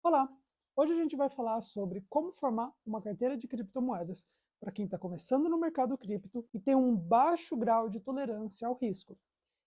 Olá! Hoje a gente vai falar sobre como formar uma carteira de criptomoedas para quem está começando no mercado cripto e tem um baixo grau de tolerância ao risco.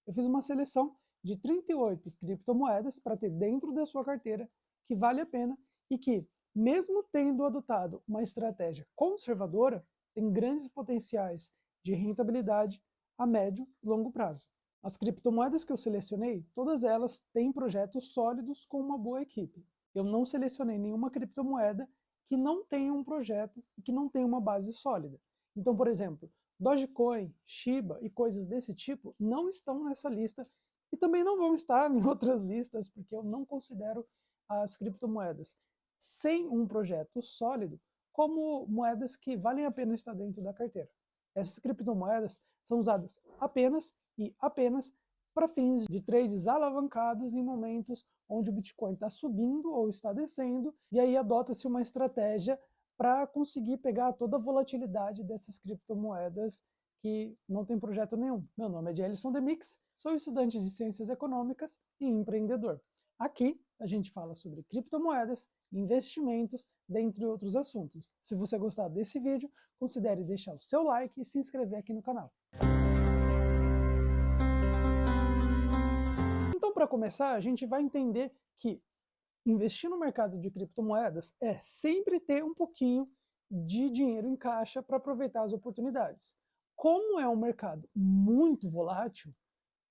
Eu fiz uma seleção de 38 criptomoedas para ter dentro da sua carteira que vale a pena e que, mesmo tendo adotado uma estratégia conservadora, tem grandes potenciais de rentabilidade a médio e longo prazo. As criptomoedas que eu selecionei, todas elas têm projetos sólidos com uma boa equipe. Eu não selecionei nenhuma criptomoeda que não tenha um projeto e que não tenha uma base sólida. Então, por exemplo, Dogecoin, Shiba e coisas desse tipo não estão nessa lista e também não vão estar em outras listas, porque eu não considero as criptomoedas sem um projeto sólido como moedas que valem a pena estar dentro da carteira. Essas criptomoedas são usadas apenas e apenas para fins de trades alavancados em momentos onde o Bitcoin está subindo ou está descendo, e aí adota-se uma estratégia para conseguir pegar toda a volatilidade dessas criptomoedas que não tem projeto nenhum. Meu nome é Jelson Demix, sou estudante de Ciências Econômicas e empreendedor. Aqui a gente fala sobre criptomoedas, investimentos, dentre outros assuntos. Se você gostar desse vídeo, considere deixar o seu like e se inscrever aqui no canal. Então, para começar, a gente vai entender que investir no mercado de criptomoedas é sempre ter um pouquinho de dinheiro em caixa para aproveitar as oportunidades. Como é um mercado muito volátil,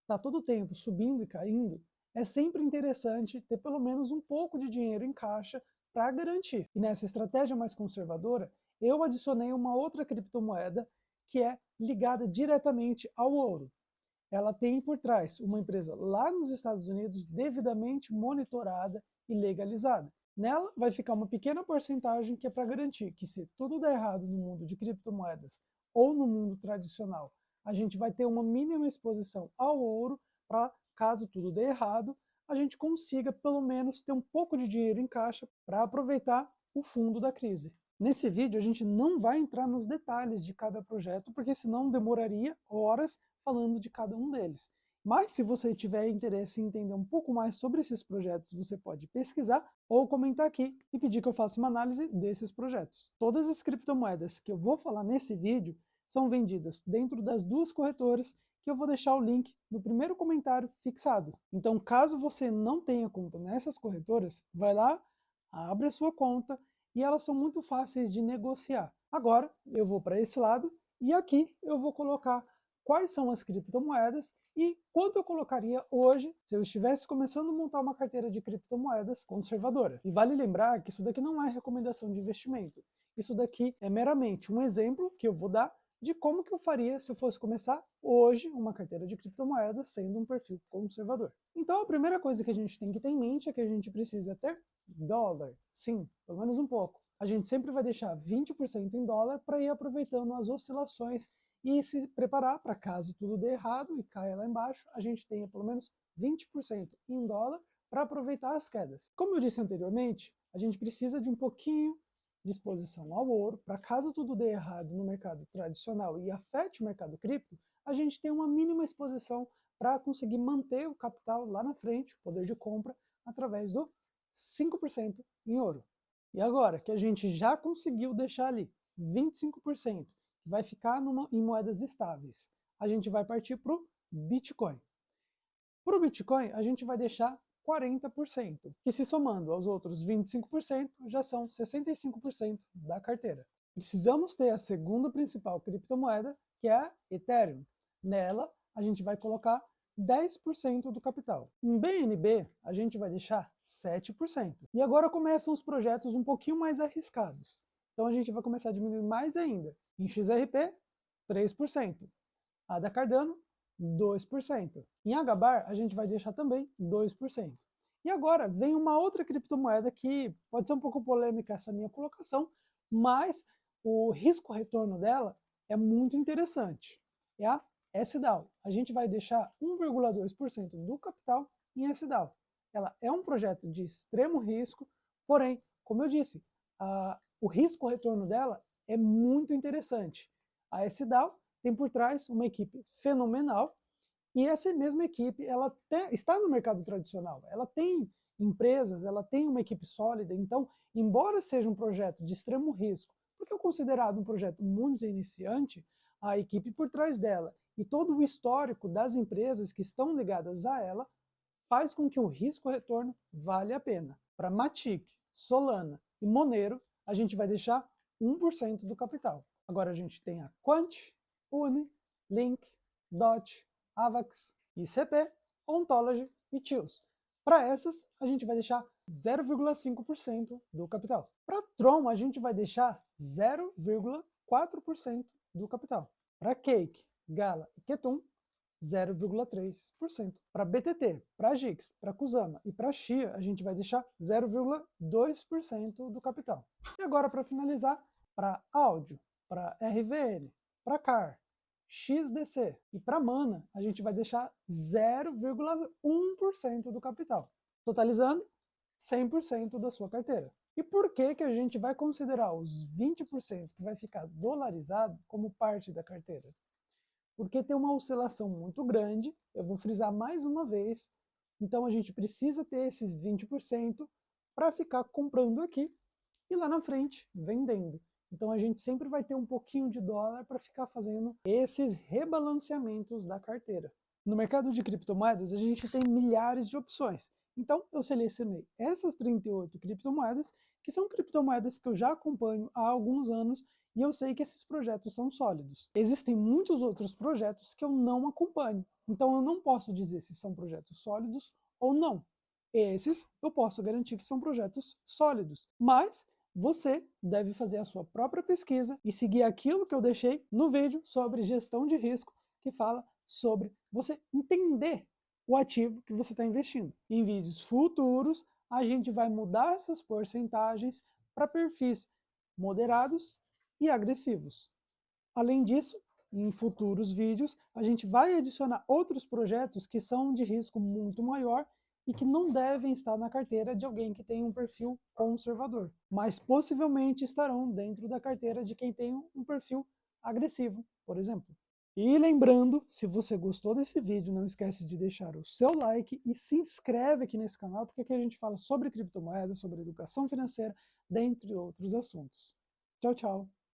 está todo o tempo subindo e caindo, é sempre interessante ter pelo menos um pouco de dinheiro em caixa para garantir. E nessa estratégia mais conservadora, eu adicionei uma outra criptomoeda que é ligada diretamente ao ouro. Ela tem por trás uma empresa lá nos Estados Unidos devidamente monitorada e legalizada. Nela vai ficar uma pequena porcentagem que é para garantir que, se tudo der errado no mundo de criptomoedas ou no mundo tradicional, a gente vai ter uma mínima exposição ao ouro para, caso tudo dê errado, a gente consiga pelo menos ter um pouco de dinheiro em caixa para aproveitar o fundo da crise. Nesse vídeo a gente não vai entrar nos detalhes de cada projeto, porque senão demoraria horas falando de cada um deles. Mas se você tiver interesse em entender um pouco mais sobre esses projetos, você pode pesquisar ou comentar aqui e pedir que eu faça uma análise desses projetos. Todas as criptomoedas que eu vou falar nesse vídeo são vendidas dentro das duas corretoras, que eu vou deixar o link no primeiro comentário fixado. Então, caso você não tenha conta nessas corretoras, vai lá, abre a sua conta e elas são muito fáceis de negociar. Agora, eu vou para esse lado e aqui eu vou colocar quais são as criptomoedas e quanto eu colocaria hoje se eu estivesse começando a montar uma carteira de criptomoedas conservadora. E vale lembrar que isso daqui não é recomendação de investimento. Isso daqui é meramente um exemplo que eu vou dar de como que eu faria se eu fosse começar hoje uma carteira de criptomoedas sendo um perfil conservador. Então a primeira coisa que a gente tem que ter em mente é que a gente precisa ter dólar. Sim, pelo menos um pouco. A gente sempre vai deixar 20% em dólar para ir aproveitando as oscilações e se preparar para, caso tudo dê errado e caia lá embaixo, a gente tenha pelo menos 20% em dólar para aproveitar as quedas. Como eu disse anteriormente, a gente precisa de um pouquinho de exposição ao ouro, para, caso tudo dê errado no mercado tradicional e afete o mercado cripto, a gente tem uma mínima exposição para conseguir manter o capital lá na frente, o poder de compra, através do 5% em ouro. E agora que a gente já conseguiu deixar ali 25%, que vai ficar em moedas estáveis, a gente vai partir para o Bitcoin. Para o Bitcoin, a gente vai deixar 40%, que, se somando aos outros 25%, já são 65% da carteira. Precisamos ter a segunda principal criptomoeda, que é a Ethereum. Nela, a gente vai colocar 10% do capital. Em BNB, a gente vai deixar 7%. E agora começam os projetos um pouquinho mais arriscados. Então a gente vai começar a diminuir mais ainda. Em XRP, 3%. ADA Cardano, 2%. Em HBAR, a gente vai deixar também 2%. E agora vem uma outra criptomoeda que pode ser um pouco polêmica essa minha colocação, mas o risco-retorno dela é muito interessante. É a SDAO. A gente vai deixar 1,2% do capital em SDAO. Ela é um projeto de extremo risco, porém, como eu disse, o risco-retorno dela é muito interessante. A SDAO tem por trás uma equipe fenomenal, e essa mesma equipe ela está no mercado tradicional, ela tem empresas, ela tem uma equipe sólida, então, embora seja um projeto de extremo risco, porque é considerado um projeto muito iniciante, a equipe por trás dela e todo o histórico das empresas que estão ligadas a ela faz com que o risco-retorno vale a pena. Para Matic, Solana e Monero, a gente vai deixar 1% do capital. Agora a gente tem a Quant, Uni, Link, DOT, Avax, ICP, Ontology e Chills. Para essas, a gente vai deixar 0,5% do capital. Para Tron, a gente vai deixar 0,4% do capital. Para Cake, Gala e Ketum, 0,3%. Para BTT, para GIX, para Kusama e para Chia, a gente vai deixar 0,2% do capital. E agora, para finalizar, para áudio, para RVN, para CAR, XDC e para Mana, a gente vai deixar 0,1% do capital, totalizando 100% da sua carteira. E por que que a gente vai considerar os 20% que vai ficar dolarizado como parte da carteira? Porque tem uma oscilação muito grande, eu vou frisar mais uma vez, então a gente precisa ter esses 20% para ficar comprando aqui e lá na frente vendendo. Então a gente sempre vai ter um pouquinho de dólar para ficar fazendo esses rebalanceamentos da carteira. No mercado de criptomoedas a gente tem milhares de opções. Então eu selecionei essas 38 criptomoedas, que são criptomoedas que eu já acompanho há alguns anos e eu sei que esses projetos são sólidos. Existem muitos outros projetos que eu não acompanho, então eu não posso dizer se são projetos sólidos ou não. Esses eu posso garantir que são projetos sólidos, mas você deve fazer a sua própria pesquisa e seguir aquilo que eu deixei no vídeo sobre gestão de risco, que fala sobre você entender o ativo que você está investindo. Em vídeos futuros, a gente vai mudar essas porcentagens para perfis moderados e agressivos. Além disso, em futuros vídeos, a gente vai adicionar outros projetos que são de risco muito maior e que não devem estar na carteira de alguém que tem um perfil conservador, mas possivelmente estarão dentro da carteira de quem tem um perfil agressivo, por exemplo. E lembrando, se você gostou desse vídeo, não esquece de deixar o seu like e se inscreve aqui nesse canal, porque aqui a gente fala sobre criptomoedas, sobre educação financeira, dentre outros assuntos. Tchau, tchau!